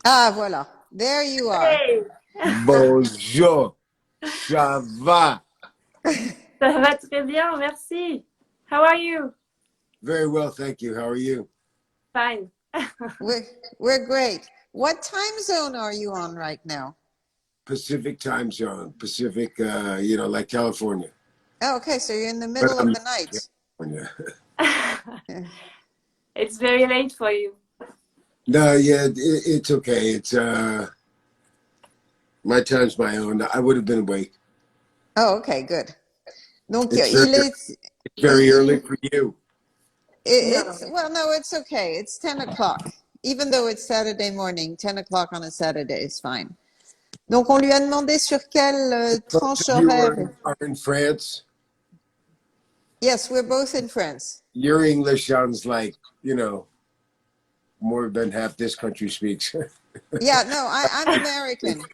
Ah, voilà. There you are. Hey, Bonjour, ça va? ça va très bien, merci. How are you? Very well, thank you. How are you? Fine. We're great. What time zone are you on right now? Pacific time zone, Pacific, like California. Oh, okay, so you're in the But middle of the night. California. It's very late for you. No, yeah, it's okay. It's my time's my own. I would have been awake. Oh, okay, good. Donc, It's very early for you. it's, No. well, no, it's okay. It's 10 o'clock. Even though it's Saturday morning, 10 o'clock on a Saturday is fine. Donc, on lui a demandé sur quelle tranche You horaire. are in France. Yes, we're both in France. Your English sounds like, more than half this country speaks. Yeah, no, I'm American.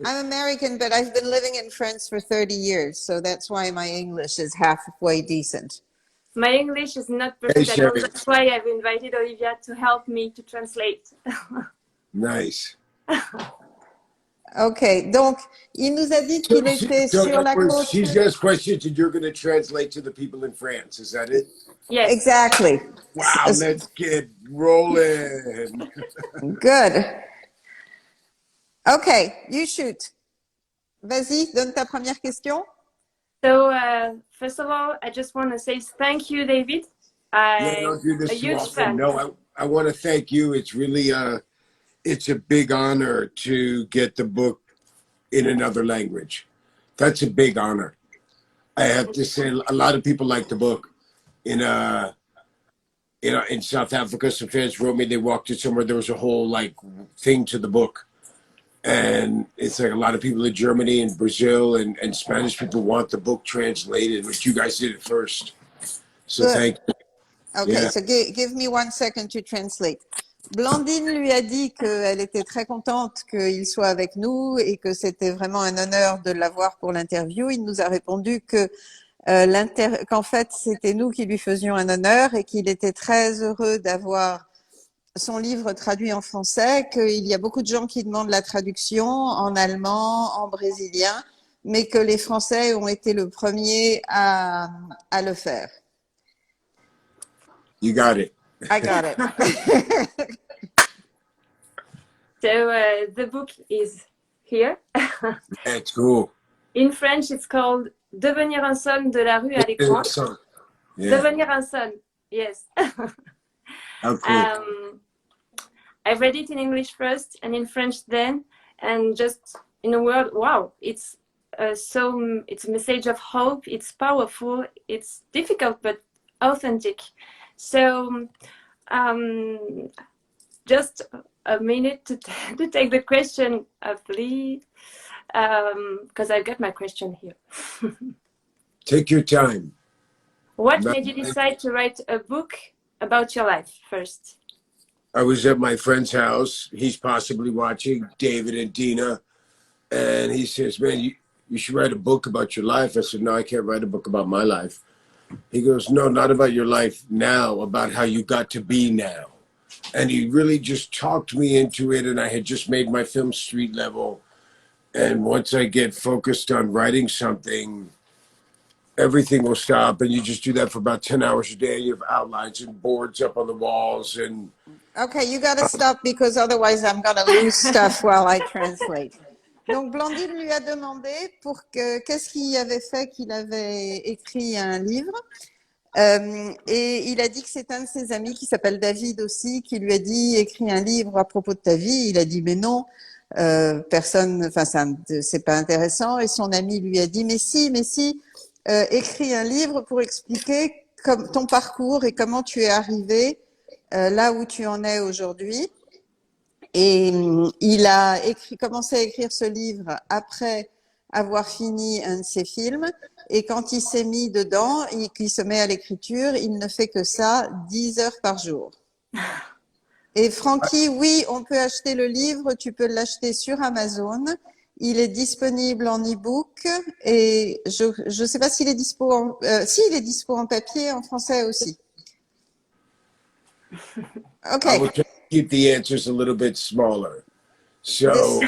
I'm American, but I've been living in France for 30 years, so that's why my English is halfway decent. My English is not Hey, perfect at all. Sherry. That's why I've invited Olivia to help me to translate. Nice. Ok, donc il nous a dit qu'il était sur la côte. She's asked questions and you're going to translate to the people in France. Is that it? Yes. Exactly. Wow, let's get rolling. Good. Ok, you shoot. Vas-y, donne ta première question. So, first of all, I just want to say thank you, David. I don't do this a too huge often. fan. No, I want to thank you. It's really, it's a big honor to get the book in another language. That's a big honor. I have to say, a lot of people like the book. In South Africa, some fans wrote me. They walked it somewhere. There was a whole thing to the book, and it's like a lot of people in Germany and Brazil and Spanish people want the book translated, but you guys did it first. So Good. thank you. Okay, Yeah. so give me 1 second to translate. Blandine lui a dit qu'elle était très contente qu'il soit avec nous et que c'était vraiment un honneur de l'avoir pour l'interview. Il nous a répondu que qu'en fait, c'était nous qui lui faisions un honneur et qu'il était très heureux d'avoir son livre traduit en français, qu'il y a beaucoup de gens qui demandent la traduction en allemand, en brésilien, mais que les Français ont été le premier à le faire. You got it. I got it. So, the book is here. That's cool. In French, it's called Devenir un son de la rue à l'écran. Yeah. Devenir un son, yes. How cool. I read it in English first and in French then, and just in a word, wow, it's it's a message of hope. It's powerful. It's difficult but authentic. So, just a minute to take the question, please, because I've got my question here. Take your time. What made you decide to write a book about your life first? I was at my friend's house. He's possibly watching, David and Dina. And he says, man, you should write a book about your life. I said, no, I can't write a book about my life. He goes, no, not about your life now, about how you got to be now. And he really just talked me into it. And I had just made my film street level. And once I get focused on writing something, everything will stop. And you just do that for about 10 hours a day. You have outlines and boards up on the walls. And Okay, you got to stop because otherwise I'm going to lose stuff while I translate. Donc Blandine lui a demandé qu'est-ce qui avait fait qu'il avait écrit un livre. Et il a dit que c'est un de ses amis qui s'appelle David aussi qui lui a dit écris un livre à propos de ta vie. Il a dit mais non, personne, enfin c'est pas intéressant. Et son ami lui a dit mais si, écris un livre pour expliquer ton parcours et comment tu es arrivé là où tu en es aujourd'hui. Et il a commencé à écrire ce livre après avoir fini un de ses films. Et quand il s'est mis dedans, qu'il se met à l'écriture, il ne fait que ça 10 heures par jour. Et Francky, oui, on peut acheter le livre, tu peux l'acheter sur Amazon. Il est disponible en e-book et je sais pas s'il est dispo il est dispo en papier, en français aussi. I will try to keep the answers a little bit smaller. So,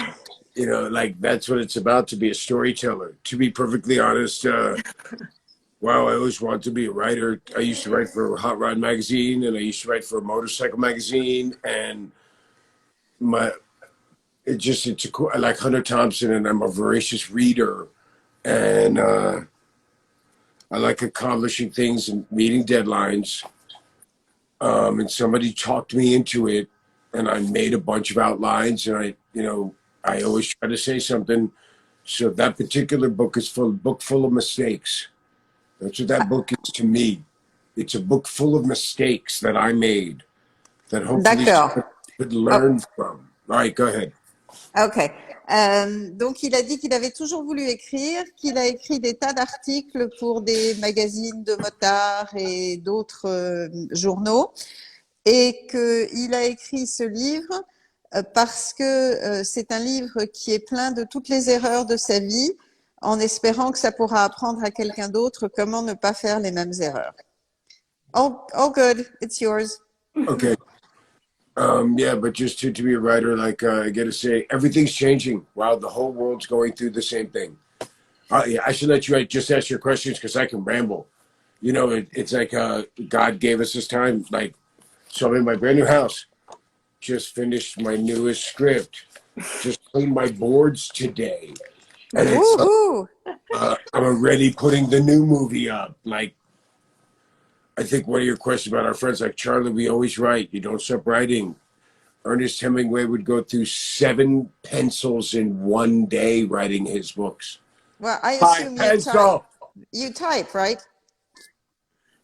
you know, like that's what it's about, to be a storyteller. To be perfectly honest, wow, I always wanted to be a writer. I used to write for Hot Rod magazine, and I used to write for a motorcycle magazine, and I like Hunter Thompson, and I'm a voracious reader, and I like accomplishing things and meeting deadlines. And somebody talked me into it, and I made a bunch of outlines, and I always try to say something. So that particular book is book full of mistakes. That's what that book is to me. It's a book full of mistakes that I made that hopefully D'accord. someone could learn from. All right, go ahead. Ok. Donc, il a dit qu'il avait toujours voulu écrire, qu'il a écrit des tas d'articles pour des magazines de motards et d'autres journaux, et qu'il a écrit ce livre parce que c'est un livre qui est plein de toutes les erreurs de sa vie, en espérant que ça pourra apprendre à quelqu'un d'autre comment ne pas faire les mêmes erreurs. All good, it's yours. Okay. Yeah, but just to be a writer, like I gotta say, everything's changing. Wow, the whole world's going through the same thing. Yeah, I should let you just ask your questions because I can ramble. You know, it's like God gave us this time. Like, so I'm in my brand new house. Just finished my newest script. Just cleaned my boards today, and it's I'm already putting the new movie up. Like, I think one of your questions about our friends, like Charlie, we always write. You don't stop writing. Ernest Hemingway would go through 7 pencils in one day writing his books. Well, I assume you type, right?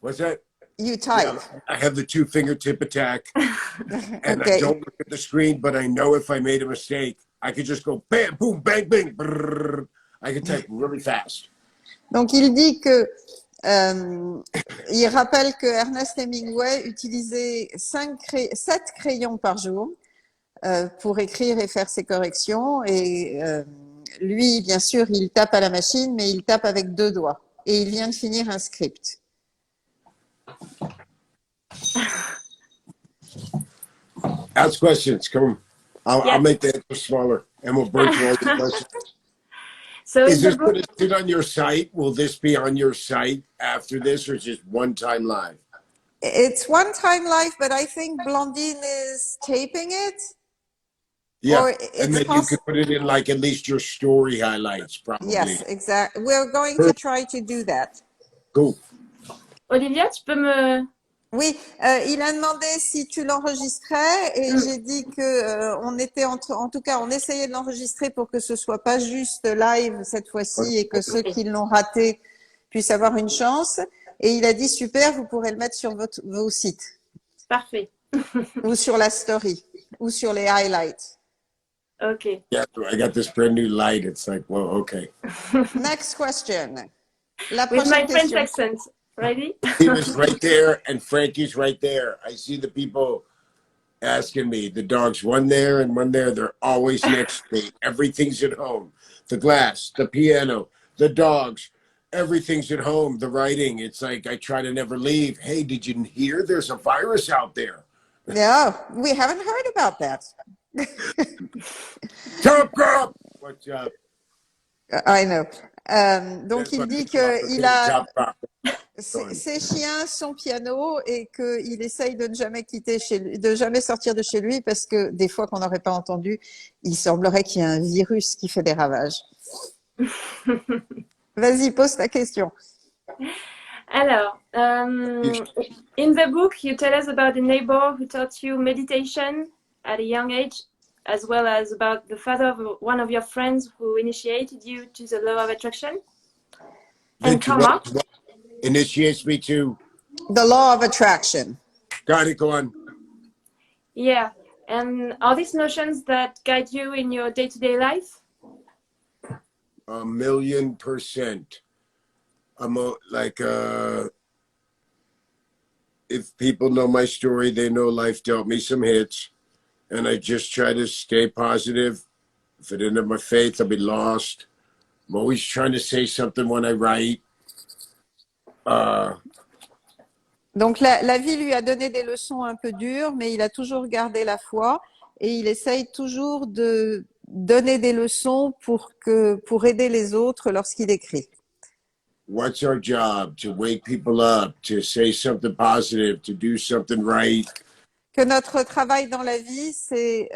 What's that? You type. Yeah, I have the 2 fingertip attack, and Okay. I don't look at the screen, but I know if I made a mistake, I could just go bam, boom, bang, bang. Brrr. I can type really fast. Donc, il dit que il rappelle que Ernest Hemingway utilisait 7 crayons par jour pour écrire et faire ses corrections. Et lui, bien sûr, il tape à la machine, mais il tape avec 2 doigts. Et il vient de finir un script. Ask questions. Come on. I'll make the answer smaller, and we'll break through all the questions. So is this going to sit on your site? Will this be on your site after this, or just one time live? It's one time live, but I think Blondine is taping it. Yeah, and then you could put it in like at least your story highlights, probably. Yes, exactly. We're going to try to do that. Cool. Olivia, tu peux me... Oui, il a demandé si tu l'enregistrais et j'ai dit que on était en tout cas on essayait de l'enregistrer pour que ce soit pas juste live cette fois-ci et que ceux qui l'ont raté puissent avoir une chance. Et il a dit super, vous pourrez le mettre sur vos sites. Parfait. Ou sur la story ou sur les highlights. Okay. Yeah, I got this brand new light. It's like, well, okay. Next question. La With my prochaine French question. accent. Ready? He was right there, and Frankie's right there. I see the people asking me. The dog's one there and one there. They're always next to me. Everything's at home. The glass, the piano, the dogs, everything's at home. The writing. It's like I try to never leave. Hey, did you hear? There's a virus out there. No, we haven't heard about that. Top girl. What's up? I know. Donc il dit que il a ses chiens, son piano et qu'il essaye de ne jamais de jamais sortir de chez lui parce que des fois qu'on n'aurait pas entendu, il semblerait qu'il y ait un virus qui fait des ravages. Vas-y, pose ta question. Alors, in the book, you tell us about a neighbor who taught you meditation at a young age, as well as about the father of one of your friends who initiated you to the law of attraction. And karma. Initiates me to the law of attraction. Got it, go on. Yeah, and are these notions that guide you in your day-to-day life? 1,000,000%. I'm if people know my story, they know life dealt me some hits, and I just try to stay positive. If I didn't have my faith, I'd be lost. I'm always trying to say something when I write. Donc la vie lui a donné des leçons un peu dures, mais il a toujours gardé la foi et il essaye toujours de donner des leçons pour aider les autres lorsqu'il écrit. What's our job? To wake people up, to say something positive, to do something right. Que notre travail dans la vie, c'est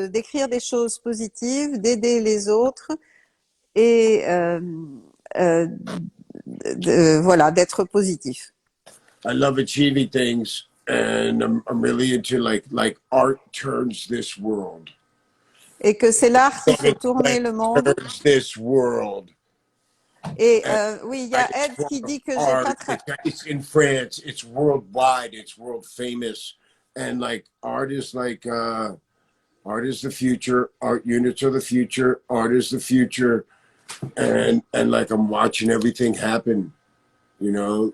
d'écrire des choses positives, d'aider les autres et voilà, d'être positif. I love achieving things, and I'm really into like art turns this world. Et que c'est l'art qui fait tourner le monde. Turns this world. Et oui, il y a Ed qui dit que j'ai pas It's in France. It's worldwide. It's world famous, and like art is the future. Art units are the future. Art is the future, and like I'm watching everything happen. You know,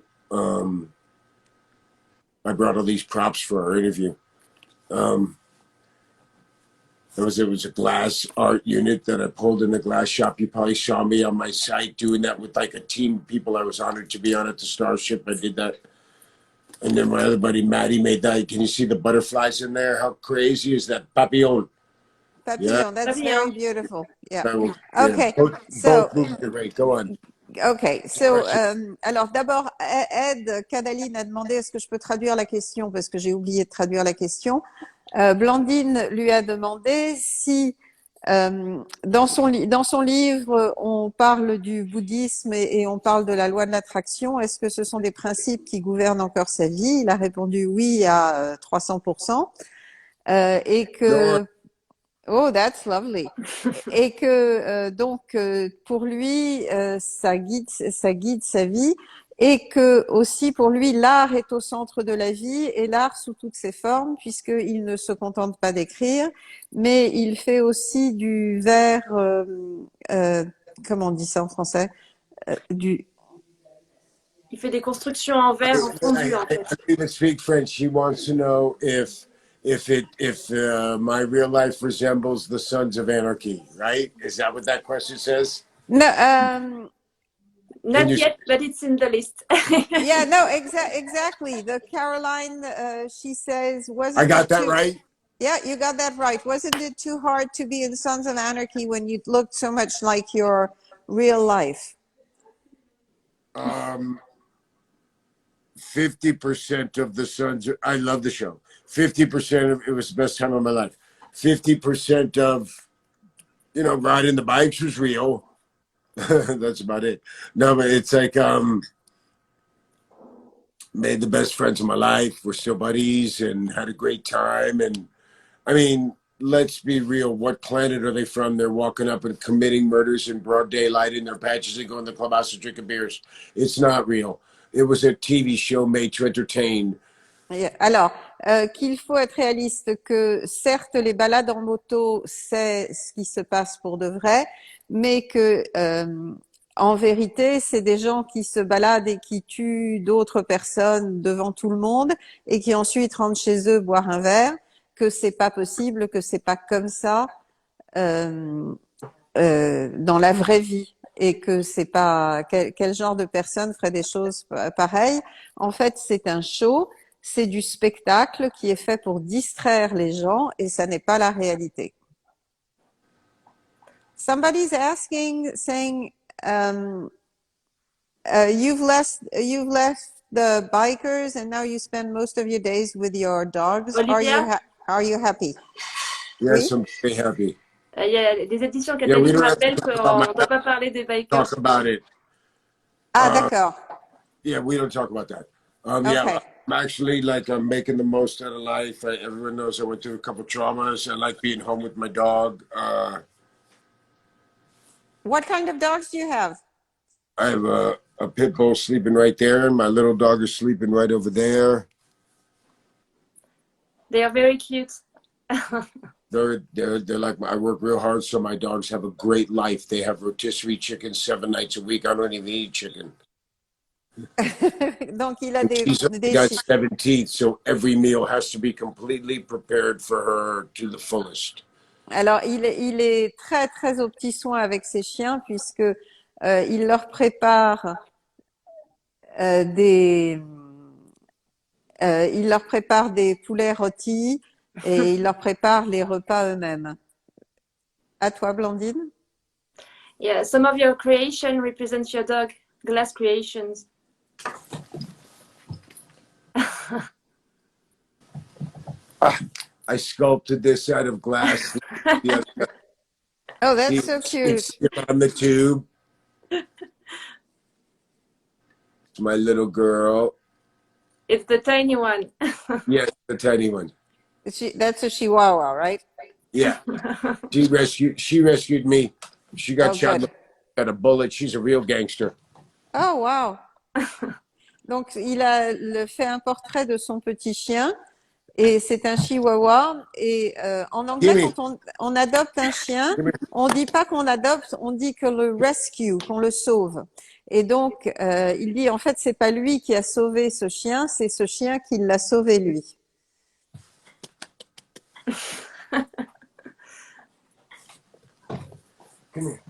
I brought all these props for our interview. It was a glass art unit that I pulled in the glass shop. You probably saw me on my site doing that with like a team of people I was honored to be on at the Starship. I did that. And then my other buddy, Maddie, made that. Can you see the butterflies in there? How crazy is that? Papillon. Papillon, Yeah. that's very beautiful. Yeah. Yeah. Okay. Both movies are great. Go on. Okay, so alors d'abord Ed Kadaline a demandé est-ce que je peux traduire la question parce que j'ai oublié de traduire la question. Blandine lui a demandé si dans son livre on parle du bouddhisme et on parle de la loi de l'attraction. Est-ce que ce sont des principes qui gouvernent encore sa vie? Il a répondu oui à 300%. Et que oh, that's lovely. Et que donc pour lui ça guide sa vie et que aussi pour lui l'art est au centre de la vie et l'art sous toutes ses formes puisqu'il ne se contente pas d'écrire mais il fait aussi du vers comment on dit ça en français Il fait des constructions en verre en fondu en fait. I didn't speak French. She wants to know if my real life resembles the Sons of Anarchy, right? Is that what that question says? No, not yet, but it's in the list. Yeah, no, exactly. The Caroline, she says, wasn't I got it that right? Yeah, you got that right. Wasn't it too hard to be in Sons of Anarchy when you looked so much like your real life? 50% of the Sons, I love the show. 50% of it was the best time of my life. 50% of, riding the bikes was real. That's about it. No, but it's like, made the best friends of my life. We're still buddies and had a great time. And I mean, let's be real. What planet are they from? They're walking up and committing murders in broad daylight in their patches and going to the clubhouse and drinking beers. It's not real. It was a TV show made to entertain. Alors, qu'il faut être réaliste, que certes les balades en moto, c'est ce qui se passe pour de vrai, mais que en vérité, c'est des gens qui se baladent et qui tuent d'autres personnes devant tout le monde et qui ensuite rentrent chez eux boire un verre, que c'est pas possible, que c'est pas comme ça dans la vraie vie. Et que c'est pas quel genre de personne ferait des choses pareilles. En fait, c'est un show, c'est du spectacle qui est fait pour distraire les gens et ça n'est pas la réalité. Somebody's asking, saying, you've left the bikers and now you spend most of your days with your dogs. Olivia? Are you happy? Yes, Oui? I'm very happy. Il y a des éditions Kadaline rappellent qu'on ne doit pas parler des bikers. Talk about it. Ah, d'accord. Yeah, we don't talk about that. Okay. Yeah, I'm actually I'm making the most out of life. Everyone knows I went through a couple traumas. I like being home with my dog. What kind of dogs do you have? I have a pit bull sleeping right there, and my little dog is sleeping right over there. They are very cute. They're like, I work real hard, so my dogs have a great life. They have rotisserie chicken 7 nights a week. I don't even eat chicken. Donc il a She's only got 7 teeth, so every meal has to be completely prepared for her to the fullest. Alors il est très très aux petits soins avec ses chiens puisque il leur prépare des poulets rôtis, Et il leur prépare les repas eux-mêmes. À toi, Blandine? Yeah, some of your creation represents your dog, glass creations. I sculpted this out of glass. Yeah, Oh, that's so cute. it's still on the tube. It's my little girl. It's the tiny one. Yes, the tiny one. That's a Chihuahua, right? Yeah. She rescued me. She got Oh, shot in good. got a bullet. She's a real gangster. Oh, wow. Donc, il a fait un portrait de son petit chien et c'est un chihuahua. Et en anglais, Gimme. quand on adopte un chien, on dit pas qu'on adopte, on dit que le rescue, qu'on le sauve. Et donc, il dit en fait, c'est pas lui qui a sauvé ce chien, c'est ce chien qui l'a sauvé lui. Come here.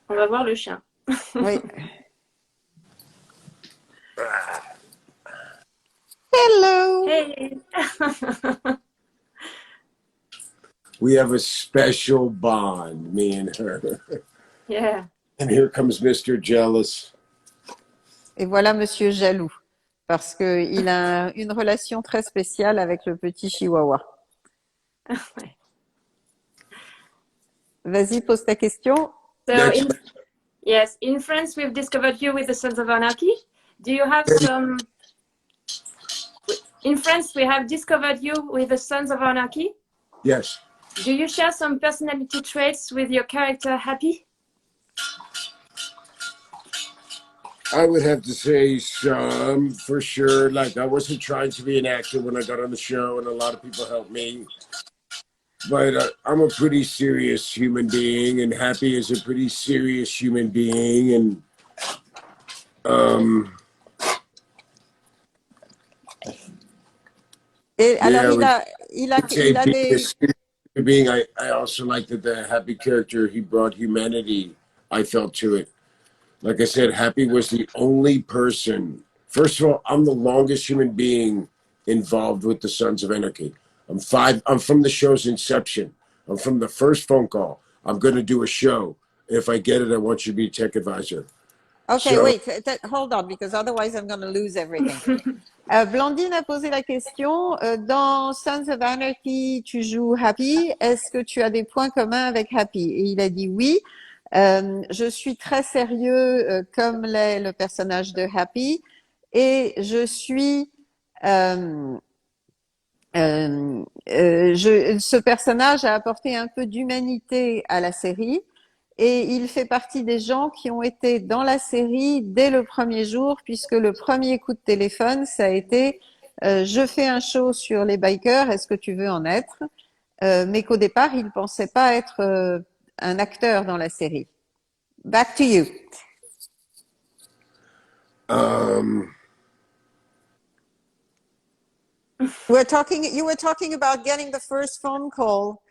On va voir le chien. Oui. Hello. Hey. We have a special bond, me and her. Yeah. And here comes Mr. Jealous. Et voilà Monsieur Jaloux, parce que il a une relation très spéciale avec le petit chihuahua. Ouais. Vas-y, pose ta question. So Next. yes, in France we've discovered you with the Sons of Anarchy. Do you have some? In France we have discovered you with the Sons of Anarchy. Yes. Do you share some personality traits with your character Happy? I would have to say some for sure. Like I wasn't trying to be an actor when I got on the show, and a lot of people helped me. But I'm a pretty serious human being, and Happy is a pretty serious human being, and Et alors yeah, il I would say a being a des serious human being. I also like that the Happy character, he brought humanity, I felt, to it. Like I said, Happy was the only person. First of all, I'm the longest human being involved with the Sons of Anarchy. I'm from the show's inception. I'm from the first phone call. I'm going to do a show. If I get it, I want you to be a tech advisor. Okay, So, wait, hold on, because otherwise I'm going to lose everything. Blandine a posé la question, dans Sons of Anarchy, tu joues Happy, est-ce que tu as des points communs avec Happy? Et il a dit oui, je suis très sérieux comme l'est le personnage de Happy, et je suis... ce personnage a apporté un peu d'humanité à la série. Et il fait partie des gens qui ont été dans la série dès le premier jour, puisque le premier coup de téléphone, ça a été je fais un show sur les bikers, est-ce que tu veux en être? Mais qu'au départ, il pensait pas être un acteur dans la série. Back to you. You were talking about getting the first phone call.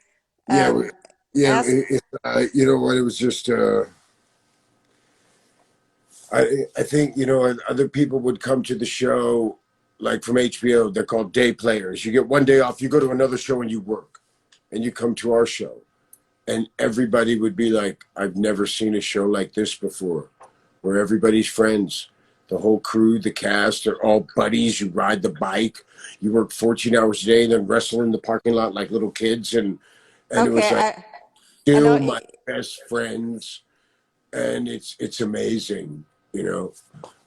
yeah, you know what? It was just, I think, you know, other people would come to the show, like from HBO, they're called day players. You get one day off, you go to another show and you work, and you come to our show. And everybody would be like, I've never seen a show like this before, where everybody's friends. The whole crew, the cast, they're all buddies. You ride the bike. You work 14 hours a day, then wrestle in the parking lot like little kids. And it was like still my best friends. And it's amazing, you know.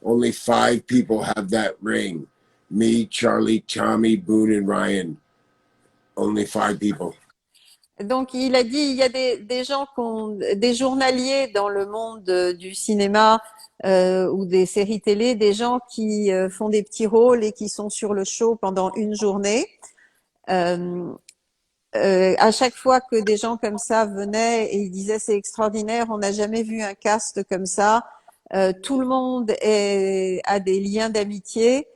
Only 5 people have that ring. Me, Charlie, Tommy, Boone, and Ryan. Only 5 people. Donc, il a dit, il y a des gens des journaliers dans le monde du cinéma ou des séries télé, des gens qui font des petits rôles et qui sont sur le show pendant une journée. À chaque fois que des gens comme ça venaient et ils disaient c'est extraordinaire, on n'a jamais vu un cast comme ça. Tout le monde a des liens d'amitié.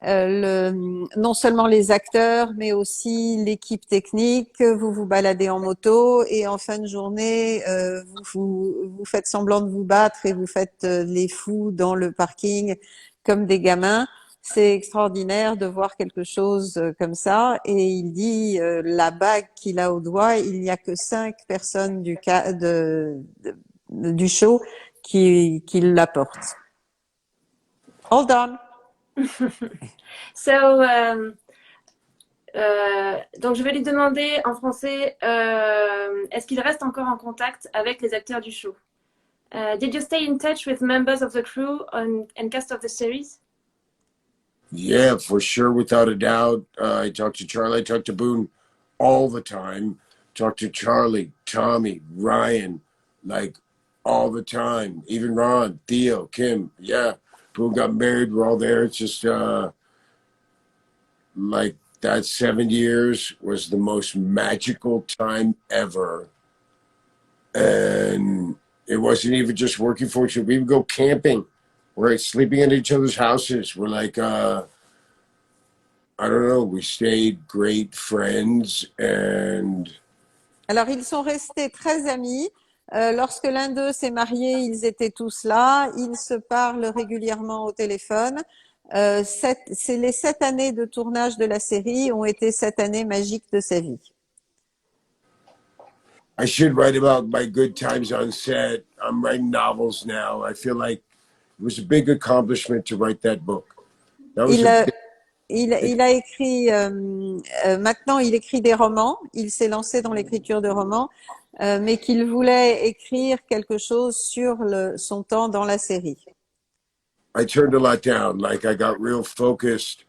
Non seulement les acteurs, mais aussi l'équipe technique. Vous vous baladez en moto et en fin de journée, vous faites semblant de vous battre et vous faites les fous dans le parking comme des gamins. c'est extraordinaire de voir quelque chose comme ça. Et il dit, la bague qu'il a au doigt, il n'y a que 5 personnes du show qui la portent. Hold on. So, donc je vais lui demander en français, est-ce qu'il reste encore en contact avec les acteurs du show? Did you stay in touch with members of the crew and cast of the series? Yeah, for sure, without a doubt. I talked to Charlie, I talked to Boone all the time. Talked to Charlie, Tommy, Ryan, like all the time. Even Ron, Theo, Kim. Yeah, Boone got married. We're all there. It's just like that 7 years was the most magical time ever. And it wasn't even just working for each other. We would go camping. We're like sleeping in each other's houses. We're like, I don't know, we stayed great friends and... Alors, ils sont restés très amis. Lorsque l'un d'eux s'est marié, ils étaient tous là. Ils se parlent régulièrement au téléphone. Les 7 années de tournage de la série ont été 7 années magiques de sa vie. I should write about my good times on set. I'm writing novels now. I feel like it was a big accomplishment to write that book. That was Il a écrit, maintenant il écrit des romans. Il s'est lancé dans l'écriture de romans, mais qu'il voulait écrire quelque chose sur son temps dans la série. I turned a lot down. Like I got real focused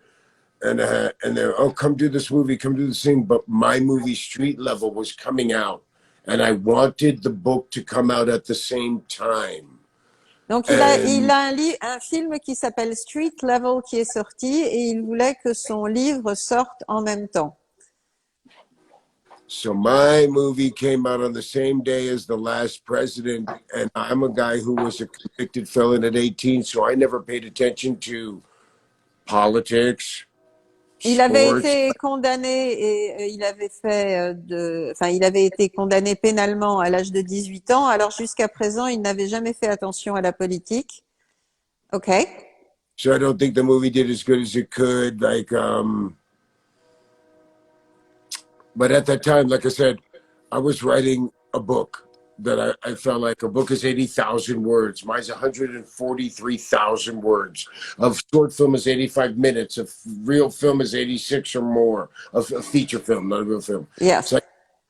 and then, oh, come do this movie, come do this thing. But my movie Street Level was coming out and I wanted the book to come out at the same time. Donc il a un film qui s'appelle Street Level qui est sorti et il voulait que son livre sorte en même temps. So my movie came out on the same day as The Last President, and I'm a guy who was a convicted felon at 18, so I never paid attention to politics. Il avait été condamné et il avait il avait été condamné pénalement à l'âge de 18 ans. Alors jusqu'à présent, il n'avait jamais fait attention à la politique. Okay. So I don't think the movie did as good as it could. But at that time, like I said, I was writing a book that I felt like a book is 80,000 words. Mine's 143,000 words. A short film is 85 minutes. A real film is 86 or more. A feature film, not a real film. Yes. So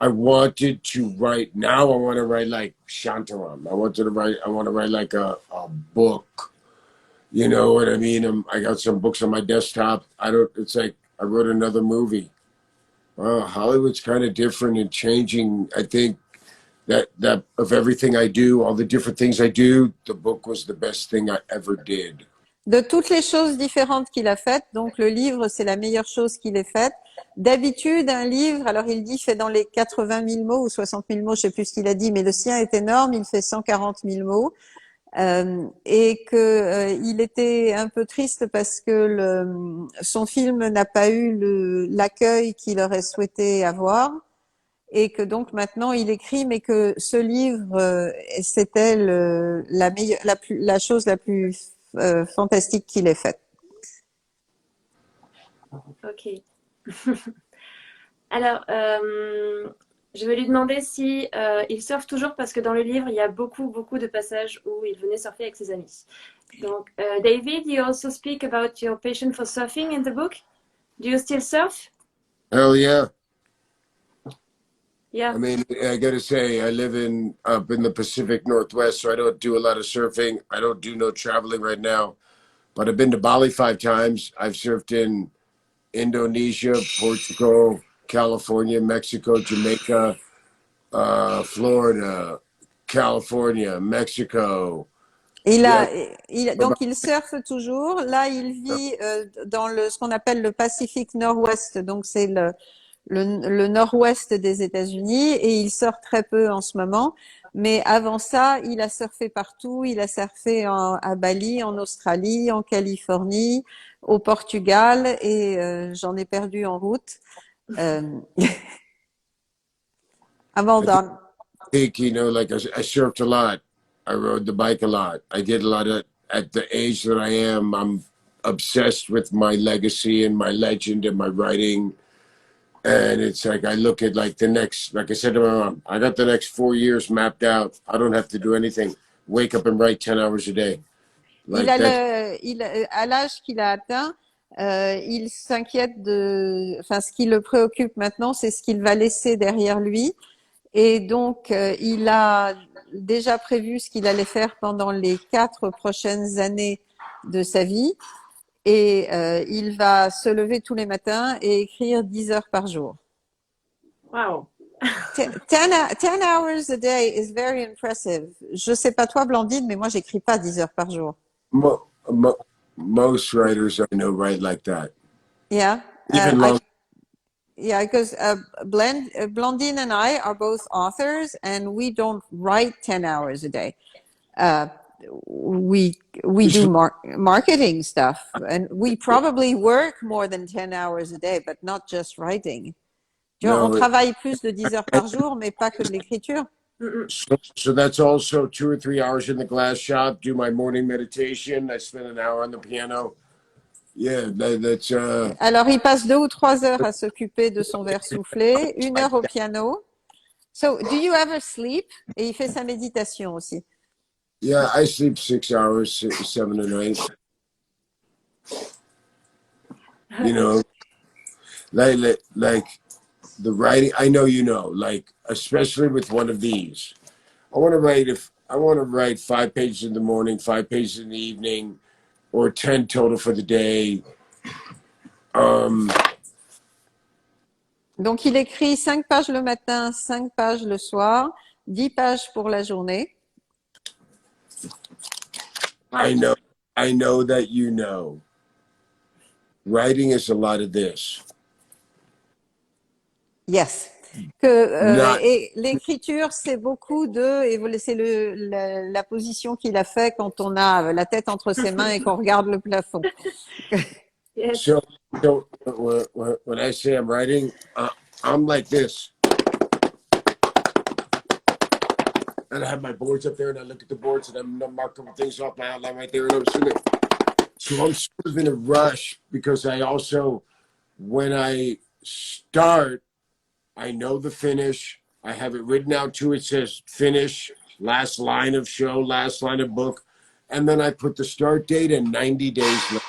I wanted to write, now I want to write like Shantaram. I want to write like a book. You know what I mean? I got some books on my desktop. It's like I wrote another movie. Hollywood's kind of different and changing. I think that of everything I do, all the different things I do, the book was the best thing I ever did. De toutes les choses différentes qu'il a faites, donc le livre, c'est la meilleure chose qu'il ait faite. D'habitude, un livre, alors il dit fait dans les 80 000 mots ou 60 000 mots, je sais plus ce qu'il a dit, mais le sien est énorme, il fait 140 000 mots. Et il était un peu triste parce que son film n'a pas eu l'accueil qu'il aurait souhaité avoir et que donc maintenant il écrit, mais que ce livre c'était la chose la plus fantastique qu'il ait faite. Ok. Alors, je vais lui demander si il surfe toujours, parce que dans le livre, il y a beaucoup de passages où il venait surfer avec ses amis. Donc, David, you also speak about your passion for surfing in the book. Do you still surf? Hell yeah. Yeah. I mean, I got to say, I live up in the Pacific Northwest, so I don't do a lot of surfing. I don't do no traveling right now. But I've been to Bali 5 times. I've surfed in Indonesia, Portugal, California, Mexico, Jamaica, Florida, California, Mexico. Donc il surfe toujours. Là, il vit dans ce qu'on appelle le Pacifique Nord-Ouest. Donc c'est le nord-ouest des États-Unis et il sort très peu en ce moment. Mais avant ça, il a surfé partout. Il a surfé à Bali, en Australie, en Californie, au Portugal et j'en ai perdu en route. I'm all done. I think, you know, like I surfed a lot. I rode the bike a lot. I did a lot at the age that I am. obsessed with my legacy and my legend and my writing. And it's like I look at like the next, like I said to my mom, I got the next 4 years mapped out. I don't have to do anything. Wake up and write 10 hours a day. Like that. À l'âge qu'il a atteint, il s'inquiète enfin, ce qui le préoccupe maintenant, c'est ce qu'il va laisser derrière lui. Et donc, il a déjà prévu ce qu'il allait faire pendant les 4 prochaines années de sa vie. Et il va se lever tous les matins et écrire 10 heures par jour. Wow. 10 hours a day is very impressive. Je sais pas toi, Blandine, mais moi, j'écris pas 10 heures par jour. Most writers I know write like that. Yeah. Even long. Yeah, because Blandine and I are both authors, and we don't write 10 hours a day. We do marketing stuff, and we probably work more than 10 hours a day, but not just writing. Tu vois, on travaille plus de 10 heures par jour, mais pas que de l'écriture. So that's also 2 or 3 hours in the glass shop, do my morning meditation. I spend an hour on the piano. Yeah, that's Alors, il passe 2 ou 3 heures à s'occuper de son verre soufflé, 1 heure au piano. So, do you ever sleep? Et il fait sa méditation aussi. Yeah, I sleep 6 hours, 7 a night. You know, like the writing. I know you know, like especially with one of these. I want to write 5 pages in the morning, 5 pages in the evening, or 10 total for the day. Donc, il écrit 5 pages le matin, 5 pages le soir, 10 pages pour la journée. I know that you know. Writing is a lot of this. Yes. Et l'écriture, c'est beaucoup et c'est la position qu'il a fait quand on a la tête entre ses mains et qu'on regarde le plafond. Yes. So when I say I'm writing, I'm like this. And I have my boards up there, and I look at the boards, and I'm marking things off my outline right there, and I'm sitting there. So I'm sort of in a rush because I also, when I start, I know the finish. I have it written out too. It says finish, last line of show, last line of book. And then I put the start date and 90 days later.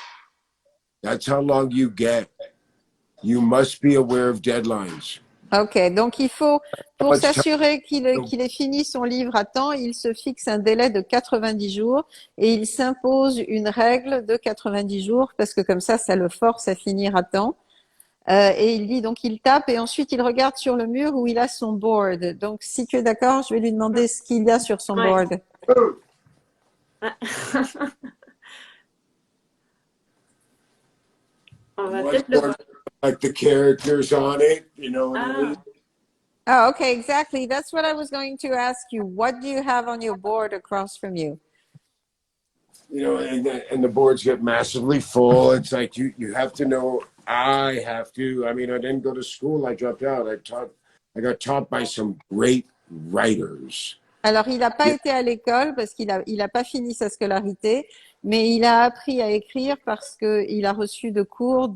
That's how long you get. You must be aware of deadlines. Ok, donc il faut, pour s'assurer qu'il ait fini son livre à temps, il se fixe un délai de 90 jours et il s'impose une règle de 90 jours parce que comme ça le force à finir à temps. Et il dit donc il tape et ensuite il regarde sur le mur où il a son board. Donc si tu es d'accord, je vais lui demander ce qu'il y a sur son board. On va peut-être le voir. Like the characters on it, you know what I mean? Oh, okay, exactly. That's what I was going to ask you. What do you have on your board across from you? You know, and the boards get massively full. It's like you have to know. I mean, I didn't go to school. I dropped out. I got taught by some great writers. Alors, il n'a pas été à l'école parce qu'il a pas fini sa scolarité, mais il a appris à écrire parce qu'il a reçu des cours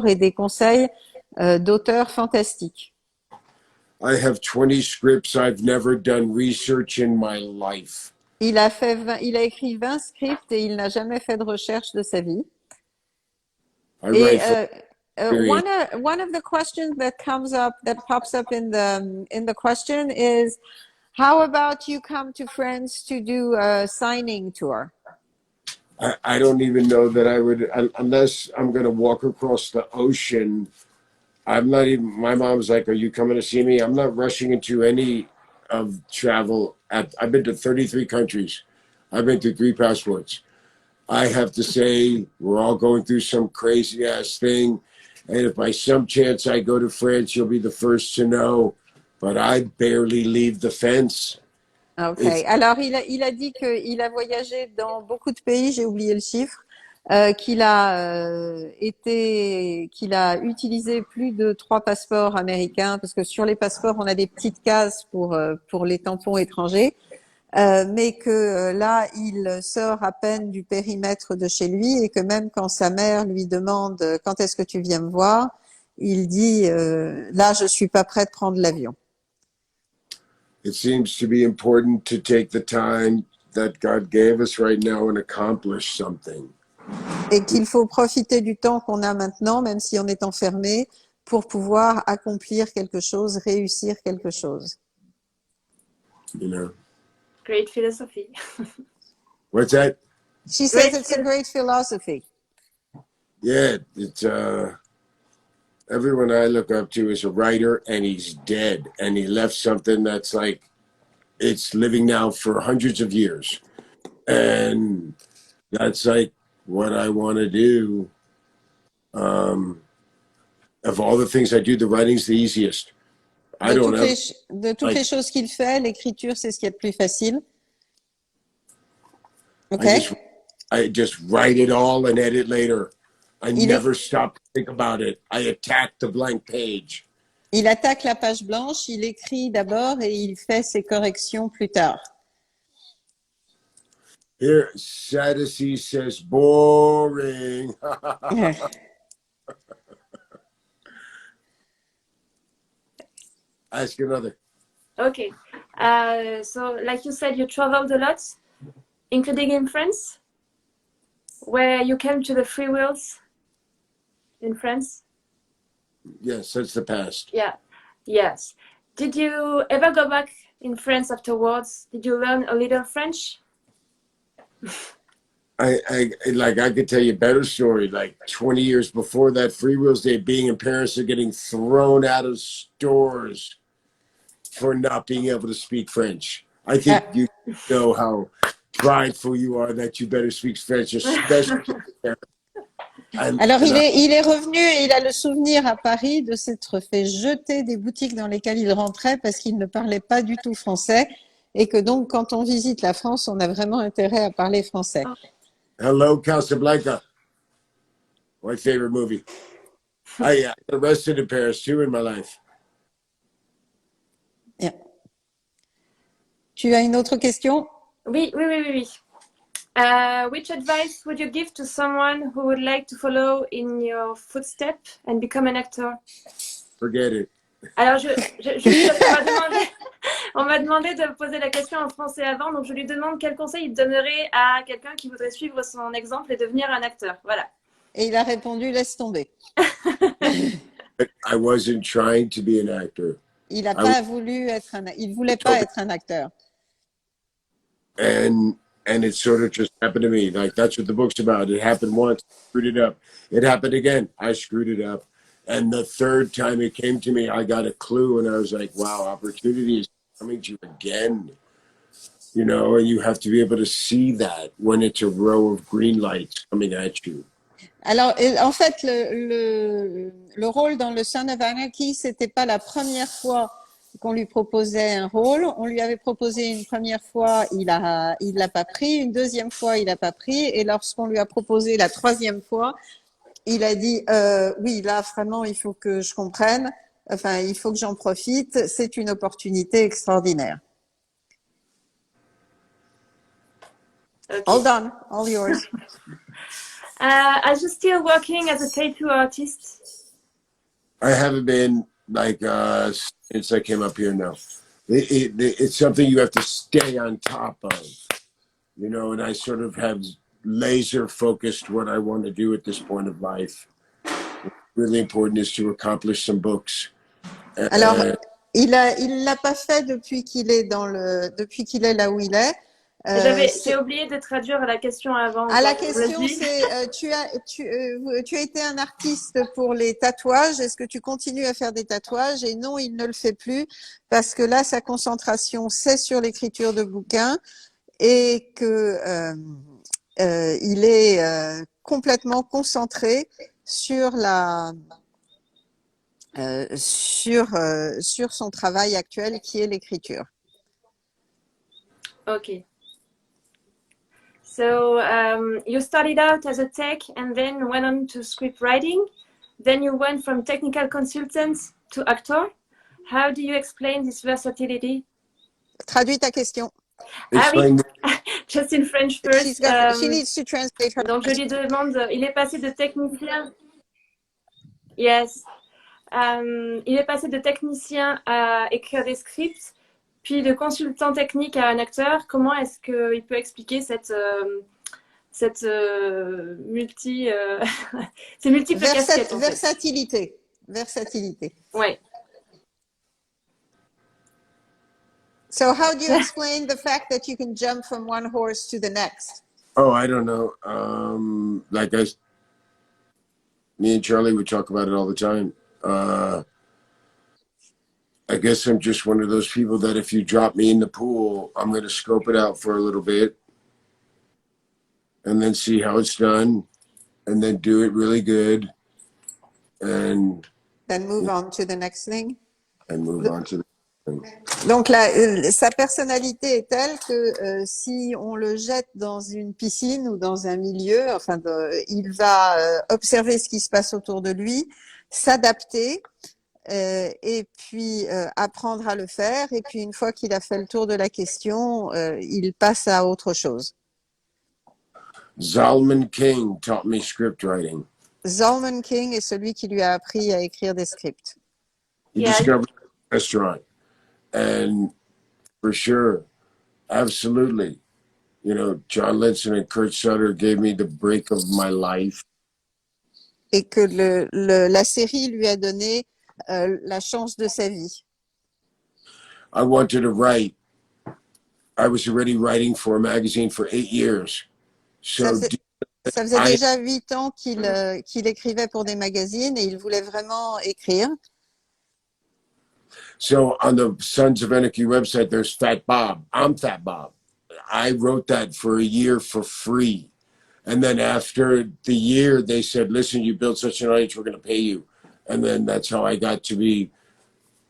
et des conseils d'auteurs fantastiques. I have 20 scripts. I've never done research in my life. Il a écrit 20 scripts et il n'a jamais fait de recherche de sa vie. Et one of the questions that pops up in the question is, how about you come to France to do a signing tour? I don't even know that I would, unless I'm going to walk across the ocean. I'm not even, my mom's like, are you coming to see me? I'm not rushing into any of travel. I've been to 33 countries. I've been through 3 passports. I have to say, we're all going through some crazy ass thing. And if by some chance I go to France, you'll be the first to know. But I barely leave the fence. Okay. Alors, il a dit qu'il a voyagé dans beaucoup de pays, j'ai oublié le chiffre, qu'il a utilisé plus de 3 passeports américains, parce que sur les passeports, on a des petites cases pour les tampons étrangers. mais que là, il sort à peine du périmètre de chez lui et que même quand sa mère lui demande quand est-ce que tu viens me voir, il dit là, je suis pas prêt de prendre l'avion. It seems to be important to take the time that God gave us right now and accomplish something. Et qu'il faut profiter du temps qu'on a maintenant, même si on est enfermé, pour pouvoir accomplir quelque chose, réussir quelque chose. You know? Great philosophy. What's that? She says it's a great philosophy. Yeah, it's everyone I look up to is a writer, and he's dead, and he left something that's like it's living now for hundreds of years, and that's like what I want to do. Of all the things I do, the writing's the easiest. I don't have De toutes les choses qu'il fait, l'écriture, c'est ce qui est le plus facile. Okay? I just write it all and edit later. I never stop to think about it. I attack the blank page. Il attaque la page blanche, il écrit d'abord et il fait ses corrections plus tard. Here, Sadducee says, boring. Ask another. Okay. So, like you said, you traveled a lot, including in France, where you came to the free worlds in France. Yes, that's the past. Yeah. Yes. Did you ever go back in France afterwards? Did you learn a little French? I could tell you a better story. Like 20 years before that, Free Wheels Day, being in Paris and getting thrown out of stores for not being able to speak French. I think you know how prideful you are that you better speak French, especially. Alors, il est revenu et il a le souvenir à Paris de s'être fait jeter des boutiques dans lesquelles il rentrait parce qu'il ne parlait pas du tout français et que donc, quand on visite la France, on a vraiment intérêt à parler français. Hello, Casablanca. My favorite movie. I got arrested in Paris too in my life. Yeah. Tu as une autre question? Oui. Which advice would you give to someone who would like to follow in your footsteps and become an actor? Forget it. Alors, on m'a demandé de poser la question en français avant, donc je lui demande quel conseil il donnerait à quelqu'un qui voudrait suivre son exemple et devenir un acteur. Voilà. Et il a répondu, laisse tomber. I wasn't trying to be an actor. Il n'a pas voulu être il voulait pas être un acteur. And it sort of just happened to me. Like, that's what the book's about. It happened once, screwed it up. It happened again, I screwed it up. And the third time it came to me, I got a clue and I was like, wow, opportunity is coming to you again. You know, and you have to be able to see that when it's a row of green lights coming at you. Alors, en fait, le rôle dans le Sons of Anarchy, c'était pas la première fois qu'on lui proposait un rôle. On lui avait proposé une première fois, il l'a pas pris. Une deuxième fois, il l'a pas pris. Et lorsqu'on lui a proposé la troisième fois, il a dit oui, là vraiment, il faut que je comprenne. Enfin, il faut que j'en profite. C'est une opportunité extraordinaire. Okay. All done, all yours. Are you still working as a tattoo artist? I haven't been since I came up here now. It's something you have to stay on top of, you know, and I sort of have laser focused what I want to do at this point of life. What's really important is to accomplish some books. Alors, il l'a pas fait depuis qu'il est là où il est. J'ai oublié de traduire la question avant. La question c'est tu as été un artiste pour les tatouages, est-ce que tu continues à faire des tatouages? Et non, il ne le fait plus parce que là sa concentration c'est sur l'écriture de bouquins et que il est complètement concentré sur sur son travail actuel qui est l'écriture. Okay. So you started out as a tech and then went on to script writing. Then you went from technical consultant to actor. How do you explain this versatility? Traduis ta question. Ah oui, Explain. just in French first. She needs to translate her. Donc je lui demande, il est passé de technicien. Yes. Il est passé de technicien à écrire des scripts, puis de consultant technique à un acteur. Comment est-ce qu'il peut expliquer cette multi, ces multiples casquettes en fait. Versatilité. Ouais. So how do you explain the fact that you can jump from one horse to the next? Oh, I don't know. Me and Charlie would talk about it all the time. I guess I'm just one of those people that if you drop me in the pool, I'm going to scope it out for a little bit and then see how it's done and then do it really good and then move on to the next thing. And move on to the Donc sa personnalité est telle que si on le jette dans une piscine ou dans un milieu, il va observer ce qui se passe autour de lui, s'adapter et puis apprendre à le faire. Et puis une fois qu'il a fait le tour de la question, il passe à autre chose. Zalman King taught me script writing. Zalman King est celui qui lui a appris à écrire des scripts. He discovered a restaurant. And for sure, absolutely, you know, John Linson and Kurt Sutter gave me the break of my life. Et que la série lui a donné la chance de sa vie. I wanted to write. I was already writing for a magazine for 8 years. So ça faisait déjà 8 ans qu'il écrivait pour des magazines et il voulait vraiment écrire. So on the Sons of Anarchy website, there's Fat Bob. I'm Fat Bob. I wrote that for a year for free. And then after the year, they said, listen, you built such an audience, we're going to pay you. And then that's how I got to be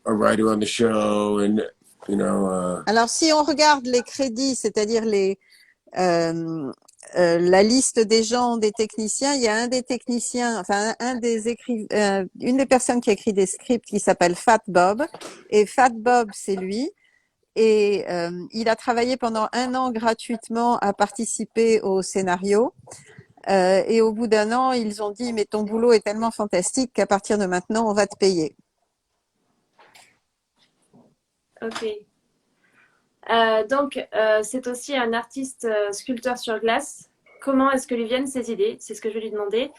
a writer on the show. And, you know, Alors, si on regarde les crédits, c'est-à-dire la liste des gens, des techniciens, il y a un des techniciens, enfin une des personnes qui a écrit des scripts qui s'appelle Fat Bob, et Fat Bob c'est lui, et il a travaillé pendant 1 an gratuitement à participer au scénario, et au bout d'1 an ils ont dit mais ton boulot est tellement fantastique qu'à partir de maintenant on va te payer. Ok. Donc, c'est aussi un artiste sculpteur sur glace. Comment est-ce que lui viennent ces idées? C'est ce que je vais lui demander.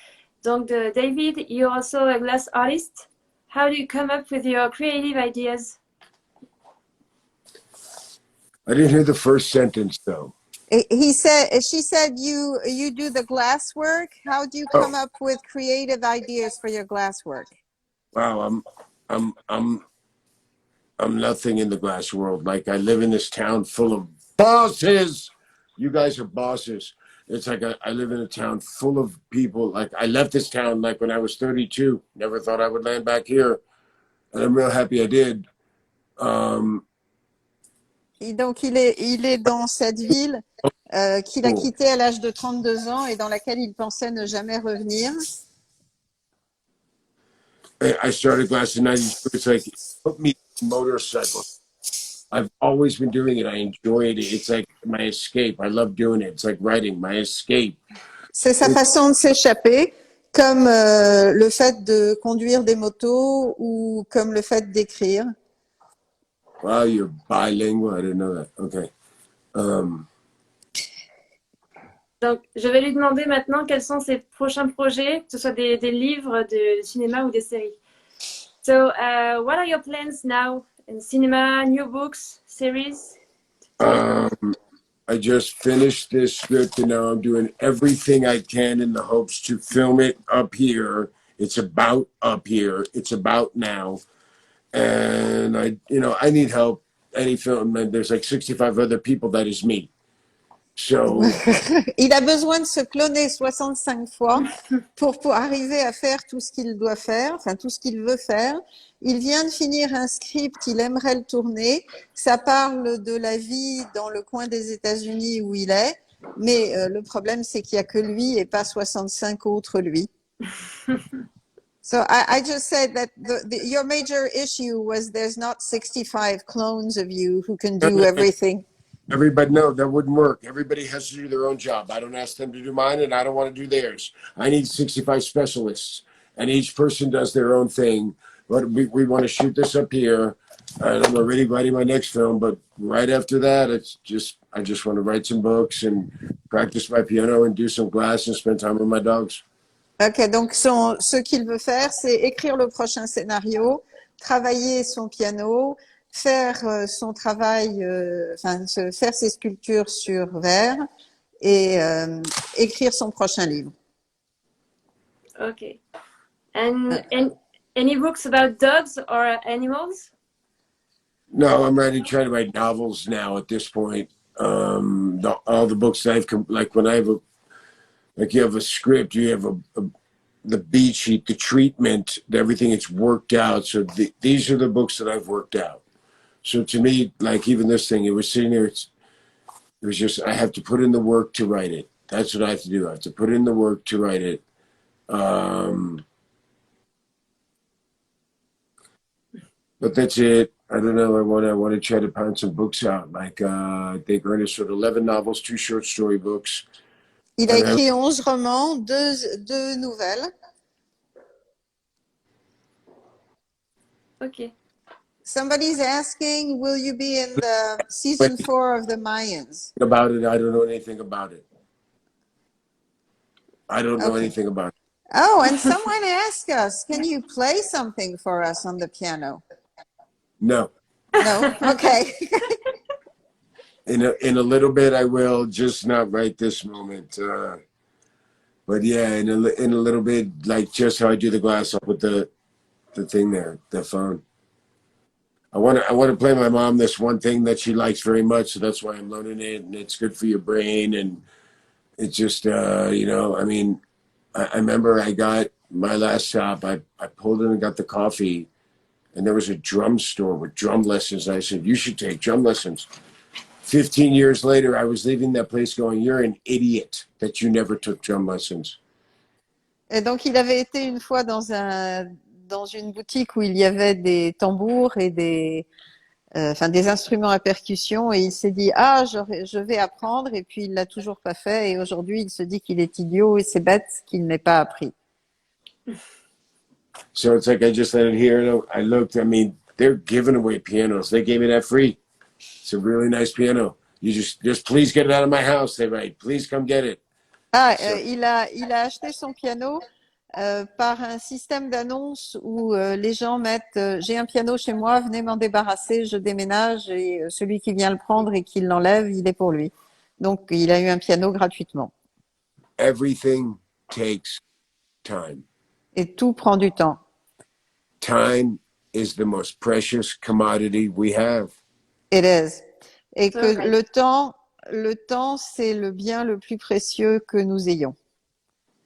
Donc, David, you're also a glass artist. How do you come up with your creative ideas? I didn't hear the first sentence, though. She said you do the glass work. How do you come up with creative ideas for your glass work? Wow, I'm nothing in the glass world. Like I live in this town full of bosses. You guys are bosses. It's like I live in a town full of people. Like I left this town like when I was 32. Never thought I would land back here. And I'm real happy I did. Et donc il est dans cette ville qu'il a quittée à l'âge de 32 ans et dans laquelle il pensait ne jamais revenir. I started glass in 92. It's like it took me motorcycles. I've always been doing it. I enjoy it. It's like my escape. I love doing it. It's like writing, my escape. C'est sa façon de s'échapper, comme le fait de conduire des motos ou comme le fait d'écrire. Wow, you're bilingual. I didn't know that. Okay. Donc, je vais lui demander maintenant quels sont ses prochains projets, que ce soit des livres, de cinéma ou des séries. So, what are your plans now in cinema, new books, series? I just finished this script and now I'm doing everything I can in the hopes to film it up here. It's about up here. It's about now. And I need help. Any film, and there's like 65 other people, that is me. So, il a besoin de se cloner 65 fois pour arriver à faire tout ce qu'il doit faire, enfin tout ce qu'il veut faire. Il vient de finir un script, il aimerait le tourner. Ça parle de la vie dans le coin des États-Unis où il est, mais le problème c'est qu'il n'y a que lui et pas 65 autres lui. So I just said that your major issue was there's not 65 clones of you who can do everything. Everybody, no, that wouldn't work. Everybody has to do their own job. I don't ask them to do mine, and I don't want to do theirs. I need 65 specialists, and each person does their own thing. But we want to shoot this up here, and I'm already writing my next film. But right after that, I just want to write some books and practice my piano and do some glass and spend time with my dogs. Ok, donc ce qu'il veut faire, c'est écrire le prochain scénario, travailler son piano, faire son travail, faire ses sculptures sur verre et écrire son prochain livre. Okay. And any books about dogs or animals? No, I'm trying to write novels now at this point. All the books I've like when I have you have a script, you have the beat sheet, the treatment, everything it's worked out. So these are the books that I've worked out. So to me, like even this thing, it was sitting there. It was just I have to put in the work to write it. That's what I have to do. I have to put in the work to write it. But that's it. I don't know. I want to try to pound some books out. Like I think Ernest wrote 11 novels, 2 short story books. Il a écrit 11 romans, deux nouvelles. Okay. Somebody's asking, will you be in the season 4 of the Mayans? About it, I don't know anything about it. I don't know anything about it. Oh, and someone asked us, can you play something for us on the piano? No. No? Okay. In a little bit, I will, just not right this moment. But yeah, in a little bit, like just how I do the glass up with the thing there, the phone. I want to play my mom this one thing that she likes very much, so that's why I'm learning it, and it's good for your brain, and it's just you know, I mean, I remember I got my last stop. I pulled in and got the coffee, and there was a drum store with drum lessons. And I said, you should take drum lessons. 15 years later, I was leaving that place going, you're an idiot that you never took drum lessons. Et donc, il avait été une fois dans une boutique où il y avait des tambours et des instruments à percussion, et il s'est dit, je vais apprendre, et puis il l'a toujours pas fait, et aujourd'hui il se dit qu'il est idiot et c'est bête qu'il n'ait pas appris. So it's like I just let it here. I looked, I mean, they're giving away pianos. They gave me that free. It's a really nice piano. You just please get it out of my house. They write, please come get it. Il a acheté son piano par un système d'annonce où les gens mettent j'ai un piano chez moi, venez m'en débarrasser, je déménage, et celui qui vient le prendre et qui l'enlève, il est pour lui. Donc il a eu un piano gratuitement. Everything takes time. Et tout prend du temps. Time is the most precious commodity we have. It is. Et que Okay. le temps, c'est le bien le plus précieux que nous ayons.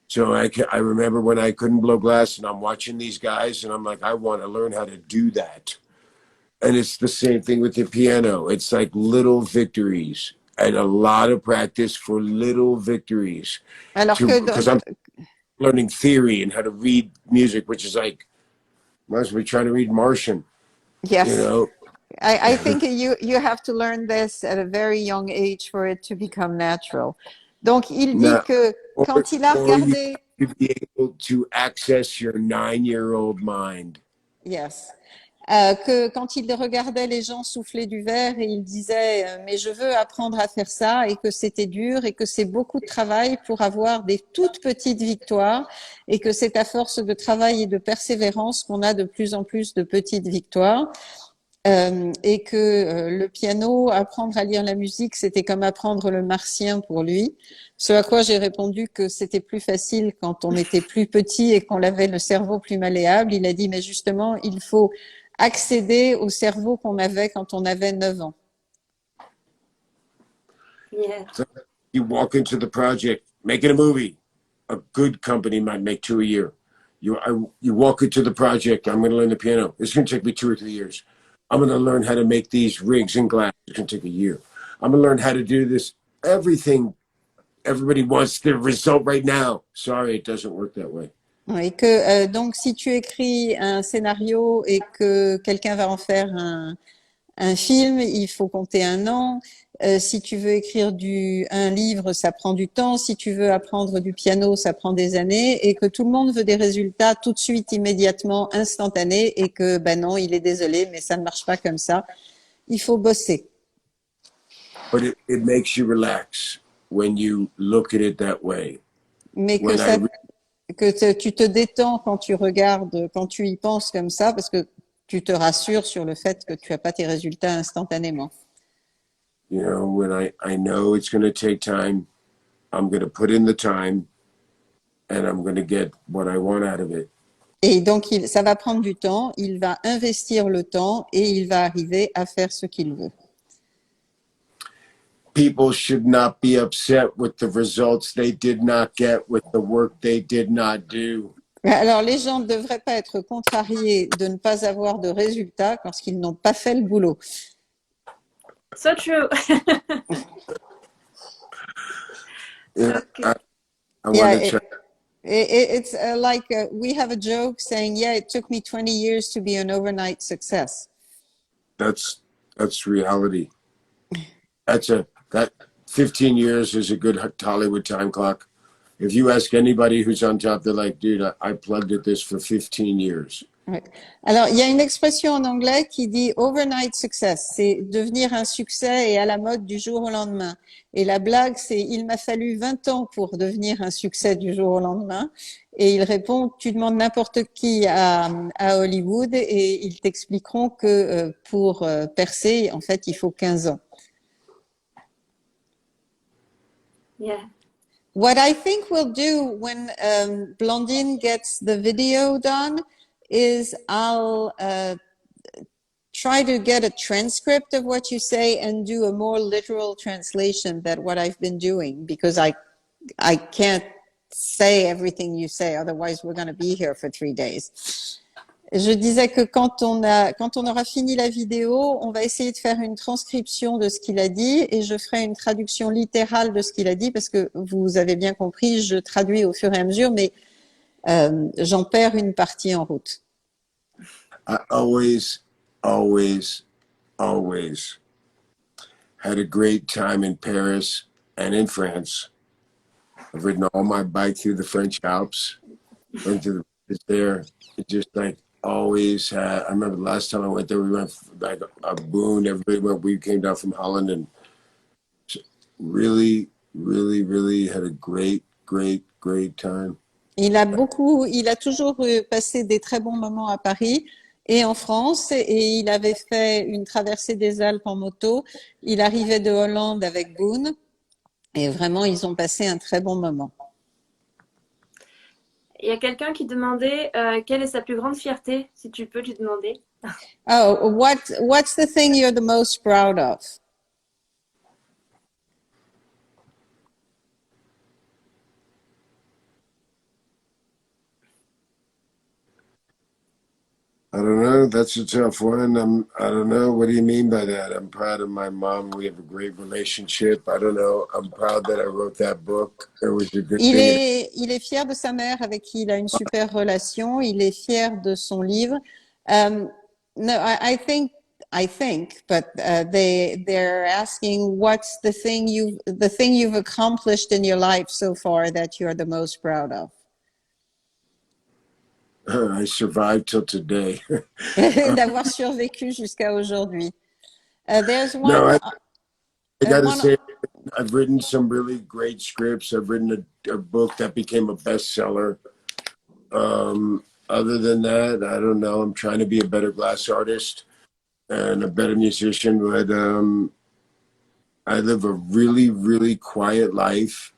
So I remember when I couldn't blow glass and I'm watching these guys and I'm like, I want to learn how to do that. And it's the same thing with the piano. It's like little victories and a lot of practice for little victories. Because I'm learning theory and how to read music, which is like, might as well be trying to read Martian. Yes. You know? I think you have to learn this at a very young age for it to become natural. Donc, il dit que quand il a regardé... To be able to access your 9-year-old mind. Yes. Que quand il regardait les gens souffler du verre et il disait mais je veux apprendre à faire ça, et que c'était dur et que c'est beaucoup de travail pour avoir des toutes petites victoires, et que c'est à force de travail et de persévérance qu'on a de plus en plus de petites victoires. Et que le piano, apprendre à lire la musique, c'était comme apprendre le martien pour lui. Ce à quoi j'ai répondu que c'était plus facile quand on était plus petit et qu'on avait le cerveau plus malléable. Il a dit, mais justement, il faut accéder au cerveau qu'on avait quand on avait 9 ans. Yeah. So you walk into the project, making a movie. A good company might make 2 a year. You walk into the project, I'm going to learn the piano. It's going to take me 2 or 3 years. I'm going to learn how to make these rigs in glass. It's going to take a year. I'm going to learn how to do this. Everything, everybody wants the result right now. Sorry, it doesn't work that way. Et que donc si tu écris un scénario et que quelqu'un va en faire un film, il faut compter 1 an. Si tu veux écrire un livre, ça prend du temps. Si tu veux apprendre du piano, ça prend des années. Et que tout le monde veut des résultats tout de suite, immédiatement, instantanés. Et que, ben non, il est désolé, mais ça ne marche pas comme ça. Il faut bosser. But it makes you relax when you look at it that way. Mais When tu te détends quand tu regardes, quand tu y penses comme ça, parce que tu te rassures sur le fait que tu n'as pas tes résultats instantanément. You know, when I know it's going to take time, I'm going to put in the time and I'm going to get what I want out of it. Et donc, ça va prendre du temps, il va investir le temps et il va arriver à faire ce qu'il veut. People should not be upset with the results they did not get with the work they did not do. Alors, les gens ne devraient pas être contrariés de ne pas avoir de résultats parce qu'ils n'ont pas fait le boulot. So true. Yeah, Okay. I want to check. It's like we have a joke saying, yeah, it took me 20 years to be an overnight success. That's reality. That 15 years is a good Hollywood time clock. If you ask anybody who's on top, they're like, dude, I plugged at this for 15 years. Ouais. Alors, il y a une expression en anglais qui dit overnight success, c'est devenir un succès et à la mode du jour au lendemain. Et la blague, c'est il m'a fallu 20 ans pour devenir un succès du jour au lendemain. Et il répond, tu demandes n'importe qui à Hollywood et ils t'expliqueront que pour percer, en fait, il faut 15 ans. Yeah. What I think we'll do when Blondine gets the video done is I'll try to get a transcript of what you say and do a more literal translation than what I've been doing because I can't say everything you say, otherwise we're going to be here for 3 days. Je disais que quand on aura fini la vidéo, on va essayer de faire une transcription de ce qu'il a dit et je ferai une traduction littérale de ce qu'il a dit parce que vous avez bien compris, je traduis au fur et à mesure, mais j'en perds une partie en route. I always had a great time in Paris and in France. I've ridden all my bike through the French Alps, went to the beaches there. It just like always had. I remember the last time I went there, we went like a boon. Everybody went. We came down from Holland and really had a great time. Il a toujours passé des très bons moments à Paris et en France et il avait fait une traversée des Alpes en moto. Il arrivait de Hollande avec Boone et vraiment ils ont passé un très bon moment. Il y a quelqu'un qui demandait quelle est sa plus grande fierté, si tu peux lui demander. Oh, what's the thing you're the most proud of? I don't know. That's a tough one. I don't know. What do you mean by that? I'm proud of my mom. We have a great relationship. I don't know. I'm proud that I wrote that book. It was a good thing. Il est fier de sa mère avec qui il a une super relation. Il est fier de son livre. No, I think, but they're asking what's the thing you've accomplished in your life so far that you're the most proud of? I survived till today. D'avoir survécu jusqu'à aujourd'hui. There's one. No, I got to say, I've written some really great scripts. I've written a book that became a bestseller. Other than that, I don't know. I'm trying to be a better glass artist and a better musician, but I live a really quiet life.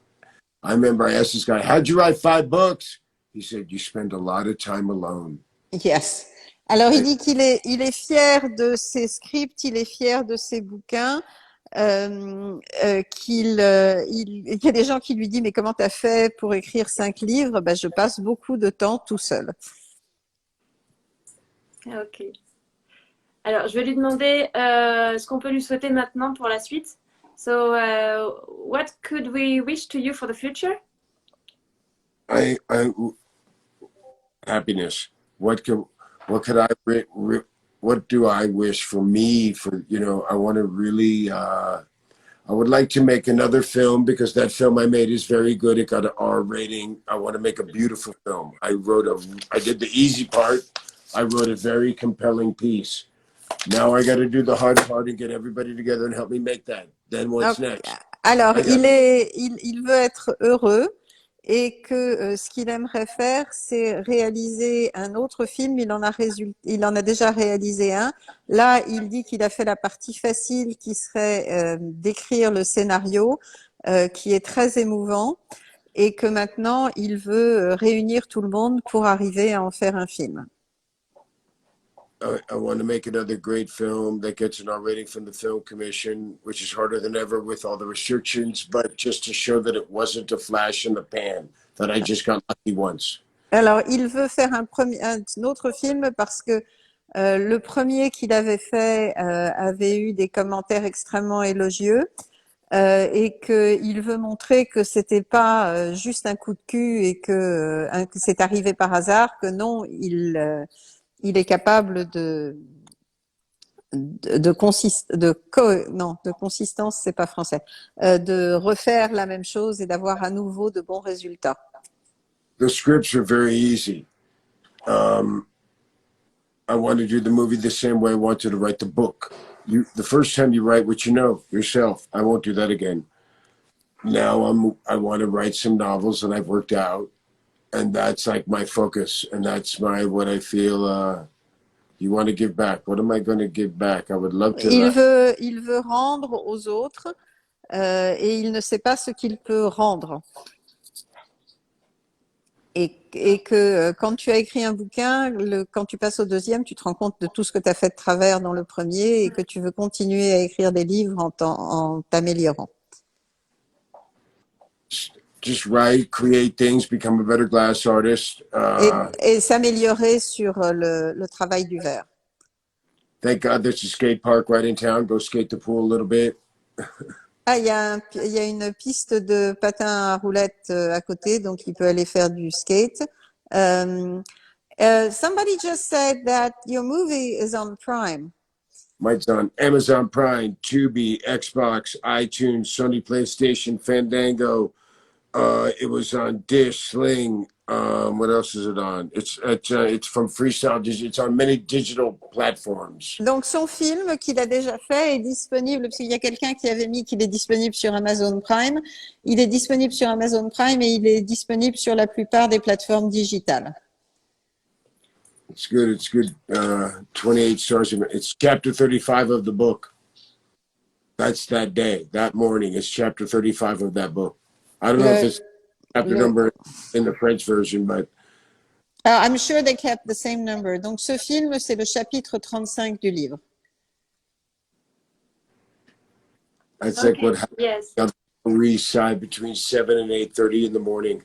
I remember I asked this guy, how'd you write 5 books? He said, you spend a lot of time alone. Yes. Alors, il dit qu'il est fier de ses scripts, il est fier de ses bouquins, il y a des gens qui lui disent, mais comment t'as fait pour écrire 5 livres? Ben, je passe beaucoup de temps tout seul. Ok. Alors, je vais lui demander ce qu'on peut lui souhaiter maintenant pour la suite. So, what could we wish to you for the future? Happiness. What do I wish for me? For I want to really I would like to make another film because that film I made is very good. It got an R rating. I want to make a beautiful film. I did the easy part. I wrote a very compelling piece. Now I got to do the hard part and get everybody together and help me make that. Then what's Ok. next? Alors, il veut être heureux et que ce qu'il aimerait faire, c'est réaliser un autre film. Il en a déjà réalisé un. Là, il dit qu'il a fait la partie facile qui serait d'écrire le scénario, qui est très émouvant, et que maintenant, il veut réunir tout le monde pour arriver à en faire un film. I want to make another great film that gets an R rating from the Film Commission, which is harder than ever with all the restrictions, but just to show that it wasn't a flash in the pan, that I just got lucky once. Alors, il veut faire un autre film parce que le premier qu'il avait fait avait eu des commentaires extrêmement élogieux et qu'il veut montrer que c'était pas juste un coup de cul et que c'est arrivé par hasard, que non, il est capable consistance, c'est pas français, de refaire la même chose et d'avoir à nouveau de bons résultats. The scripts are very easy. I want to do the movie the same way I wanted to write the book. The first time you write what you know yourself, I won't do that again. Now I want to write some novels that I've worked out, and that's like my focus, and that's what I feel. You want to give back. What am I going to give back? I would love to. Il veut rendre aux autres et il ne sait pas ce qu'il peut rendre. Et que quand tu as écrit un bouquin, quand tu passes au deuxième, tu te rends compte de tout ce que tu as fait de travers dans le premier et que tu veux continuer à écrire des livres en t'améliorant. Just write, create things, become a better glass artist. Et s'améliorer sur le travail du verre. Thank God there's a skate park right in town. Go skate the pool a little bit. Ah, il y a une piste de patins à roulettes à côté, donc il peut aller faire du skate. Somebody just said that your movie is on Prime. Mine's on Amazon Prime, Tubi, Xbox, iTunes, Sony PlayStation, Fandango. It was on Dish, Sling. What else is it on? It's from Freestyle. It's on many digital platforms. Donc son film qu'il a déjà fait est disponible, parce qu'il y a quelqu'un qui avait mis qu'il est disponible sur Amazon Prime. Il est disponible sur Amazon Prime et il est disponible sur la plupart des plateformes digitales. It's good. It's good. 28 stars. It's chapter 35 of the book. That's that day, that morning. It's chapter 35 of that book. I don't know if it's chapter number in the French version, but I'm sure they kept the same number. Donc ce film, c'est le chapitre 35 du livre. That's like what happened on the Lower East Side between 7 and 8:30 in the morning.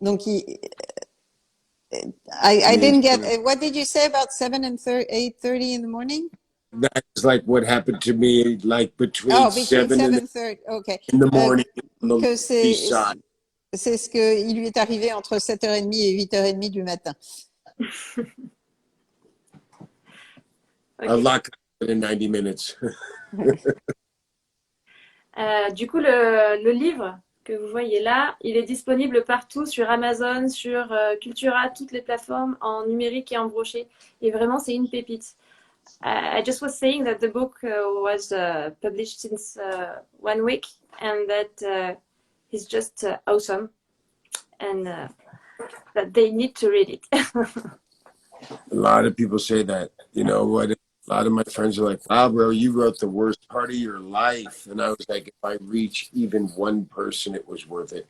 Donc I didn't get. What did you say about 7 and 8:30 in the morning? That's like what happened to me, like between 7 and 7:30. Okay. in the morning on the Que East Side. C'est ce qu'il lui est arrivé entre 7h30 et 8h30 du matin. A lot in 90 minutes. Du coup, le livre que vous voyez là, il est disponible partout sur Amazon, sur Cultura, toutes les plateformes en numérique et en broché. Et vraiment, c'est une pépite. I just was saying that the book was published since 1 week and that it's just awesome and that they need to read it. A lot of people say that. You know what? A lot of my friends are like, wow, bro, you wrote the worst part of your life. And I was like, if I reach even one person, it was worth it.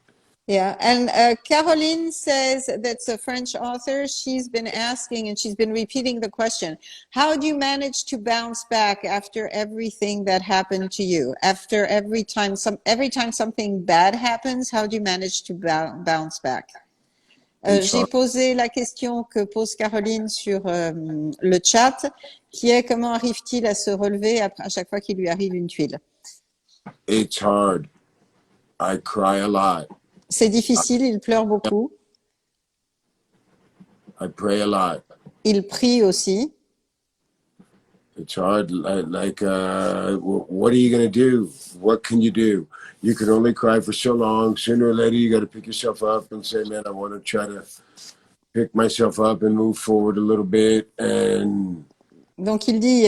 Yeah, and Caroline says that's a French author. She's been asking and she's been repeating the question. How do you manage to bounce back after everything that happened to you? After every time something bad happens, how do you manage to bounce back? J'ai posé la question que pose Caroline sur le chat, qui est comment arrive-t-il à se relever à chaque fois qu'il lui arrive une tuile? It's hard. I cry a lot. C'est difficile, il pleure beaucoup. I pray a lot. Il prie aussi. It's hard. Like, what are you going to do? What can you do? You can only cry for so long. Sooner or later, you got to pick yourself up and say, man, I want to try to pick myself up and move forward a little bit. And Donc il dit,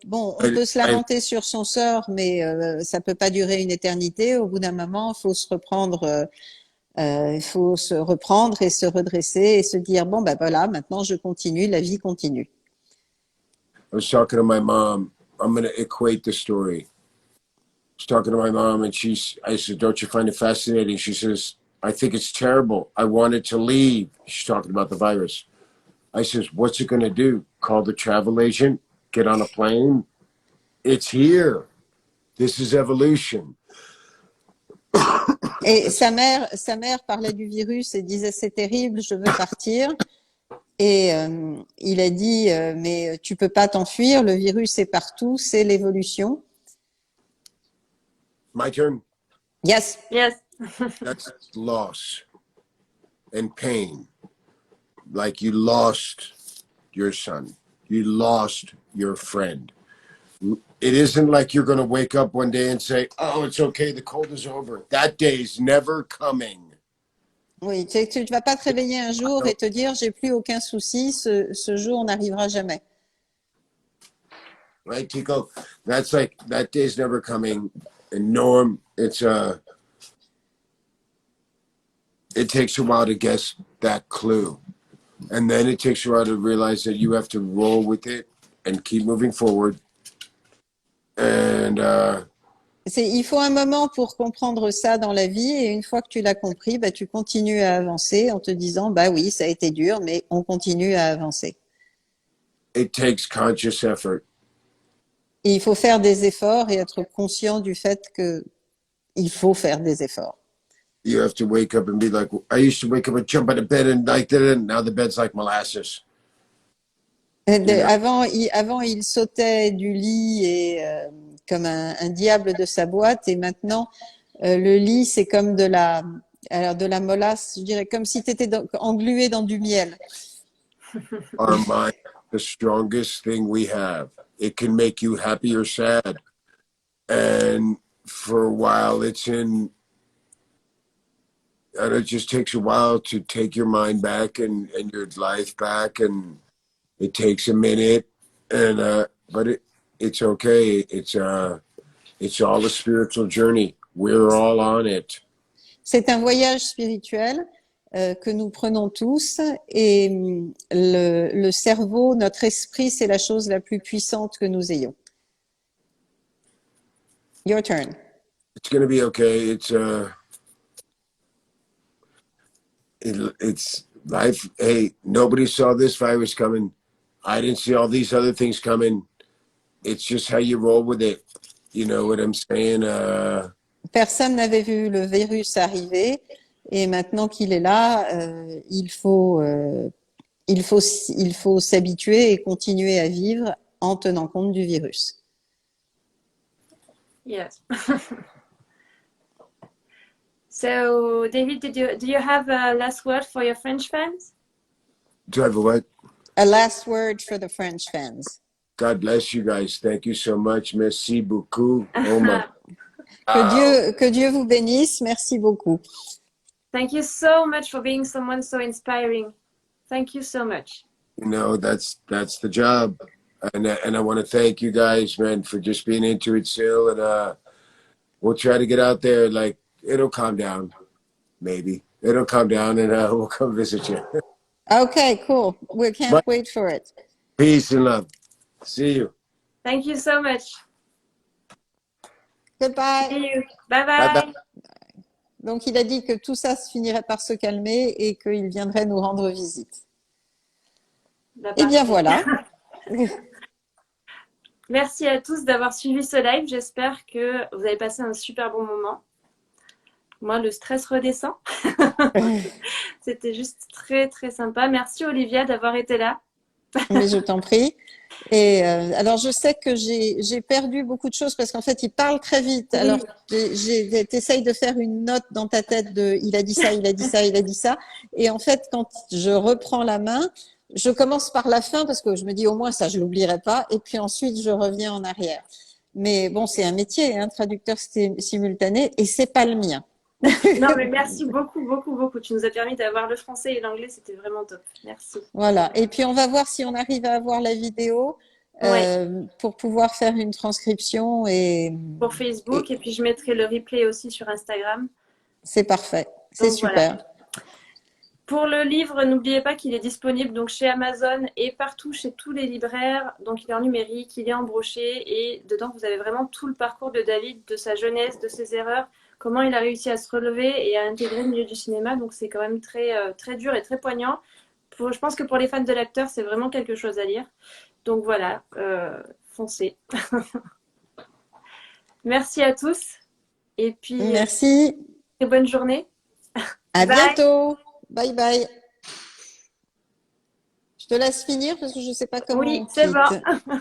bon, on peut se lamenter sur son sort, mais ça peut pas durer une éternité. Au bout d'un moment, il faut se reprendre, et se redresser et se dire, bon, ben voilà, maintenant je continue, la vie continue. I was talking to my mom. I'm going to equate the story. I was talking to my mom, and I said, don't you find it fascinating? She says, I think it's terrible. I wanted to leave. She's talking about the virus. I says, what's it going to do? Call the travel agent? Get on a plane? It's here. This is evolution. Et sa mère parlait du virus et disait, c'est terrible, je veux partir. Et il a dit, mais tu peux pas t'enfuir, le virus est partout, c'est l'évolution. My turn? Yes. Yes. That's loss and pain. Like you lost your son. You lost your friend. It isn't like you're going to wake up one day and say, oh, it's okay, the cold is over. That day's never coming. Oui, tu vas pas te réveiller un jour et te dire, j'ai plus aucun souci, ce jour n'arrivera jamais. Right, Tico? That's like, that day's never coming. And Norm, it takes a while to guess that clue. And then it takes a while to realize that you have to roll with it and keep moving forward. And il faut un moment pour comprendre ça dans la vie, et une fois que tu l'as compris, bah, tu continues à avancer en te disant, bah oui, ça a été dur, mais on continue à avancer. it takes conscious effort. Et il faut faire des efforts et être conscient du fait que il faut faire des efforts. You have to wake up and be like, I used to wake up and jump out of bed and like that, and now the bed's like molasses. Avant, il sautait du lit et comme un diable de sa boîte, et maintenant le lit c'est comme de la molasse, je dirais, comme si tu étais englué dans du miel. Our mind, the strongest thing we have. It can make you happy or sad, and for a while it just takes a while to take your mind back and your life back, and it takes a minute, and but it's okay. It's all a spiritual journey. We're all on it. C'est un voyage spirituel que nous prenons tous, et le cerveau, notre esprit, c'est la chose la plus puissante que nous ayons. Your turn. It's gonna be okay. It's life. Hey, nobody saw this virus coming. I didn't see all these other things coming. It's just how you roll with it. You know what I'm saying? Personne n'avait vu le virus arriver, et maintenant qu'il est là, il faut s'habituer et continuer à vivre en tenant compte du virus. Yes. So, David, do you have a last word for your French fans? Do I have a what? A last word for the French fans. God bless you guys. Thank you so much. Merci beaucoup. Oh my. Que Dieu vous bénisse. Merci beaucoup. Thank you so much for being someone so inspiring. Thank you so much. You know, that's the job. And I want to thank you guys, man, for just being into it still. And we'll try to get out there. Like, it'll calm down. Maybe. It'll calm down, and we'll come visit you. Okay, cool. We can't wait for it. Peace and love. See you. Thank you so much. Goodbye. See you. Bye-bye. Bye-bye. Donc, il a dit que tout ça se finirait par se calmer et qu'il viendrait nous rendre visite. Eh bien, voilà. Merci à tous d'avoir suivi ce live. J'espère que vous avez passé un super bon moment. Moi, le stress redescend. C'était juste très, très sympa. Merci, Olivia, d'avoir été là. Mais je t'en prie. Et alors, je sais que j'ai perdu beaucoup de choses parce qu'en fait, il parle très vite. Alors, t'essayes de faire une note dans ta tête de « il a dit ça, il a dit ça, il a dit ça ». Et en fait, quand je reprends la main, je commence par la fin parce que je me dis au moins ça, je l'oublierai pas. Et puis ensuite, je reviens en arrière. Mais bon, c'est un métier, hein, traducteur simultané, et c'est pas le mien. Non, mais merci beaucoup, beaucoup, beaucoup. Tu nous as permis d'avoir le français et l'anglais, c'était vraiment top. Merci. Voilà. Et puis on va voir si on arrive à avoir la vidéo Ouais, pour pouvoir faire une transcription pour Facebook. Et puis, je mettrai le replay aussi sur Instagram. c'est parfait. C'est Donc, voilà. super. Pour le livre, n'oubliez pas qu'il est disponible donc chez Amazon et partout chez tous les libraires. Donc il est en numérique, il est en brochet et dedans vous avez vraiment tout le parcours de David, de sa jeunesse, de ses erreurs, comment il a réussi à se relever et à intégrer le milieu du cinéma. Donc c'est quand même très dur et très poignant. Je pense que pour les fans de l'acteur, c'est vraiment quelque chose à lire. Donc voilà, foncez. Merci à tous et puis Merci. très bonne journée. À Bye. bientôt. Bye bye. Je te laisse finir parce que je sais pas comment Oui, on c'est quitte. bon.